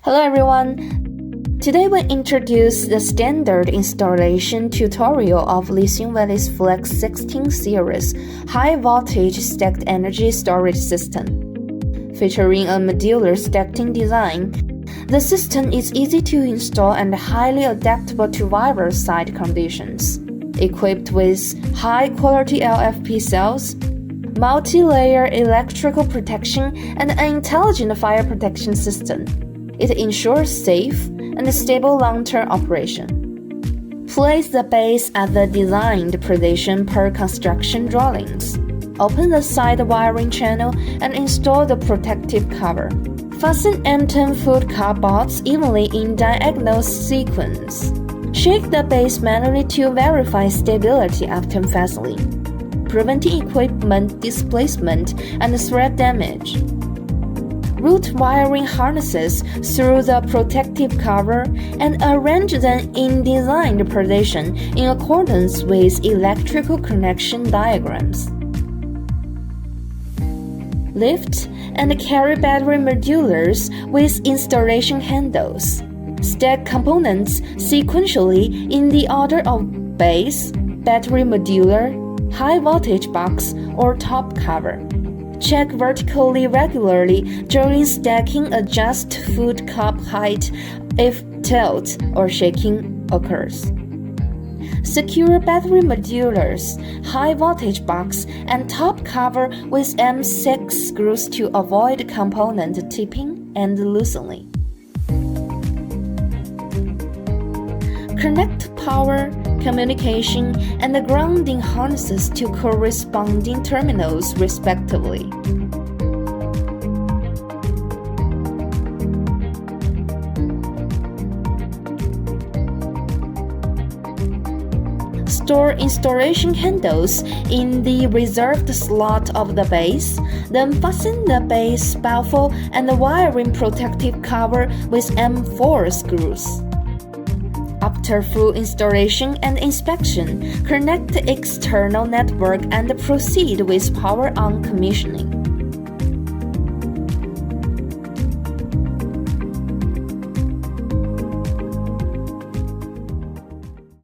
Hello everyone! Today we introduce the standard installation tutorial of Lithium FLEX16 series high-voltage stacked energy storage system. Featuring a modular stacking design, the system is easy to install and highly adaptable to various site conditions. Equipped with high-quality LFP cells, multi-layer electrical protection, and an intelligent fire protection system, it ensures safe and stable long-term operation. Place the base at the designed position per construction drawings. Open the side wiring channel and install the protective cover. Fasten M10 foot car bolts evenly in diagonal sequence. Shake the base manually to verify stability after fastening, preventing equipment displacement and thread damage. Route wiring harnesses through the protective cover and arrange them in designed position in accordance with electrical connection diagrams. Lift and carry battery modulars with installation handles. Stack components sequentially in the order of base, battery modular, high voltage box, or top cover. Check vertically regularly during stacking. Adjust foot cup height if tilt or shaking occurs. Secure battery modulars, high voltage box, and top cover with M6 screws to avoid component tipping and loosening. Connect power, communication, and the grounding harnesses to corresponding terminals respectively. Store installation handles in the reserved slot of the base, then fasten the base baffle and the wiring protective cover with M4 screws. After full installation and inspection, connect the external network and proceed with power-on commissioning.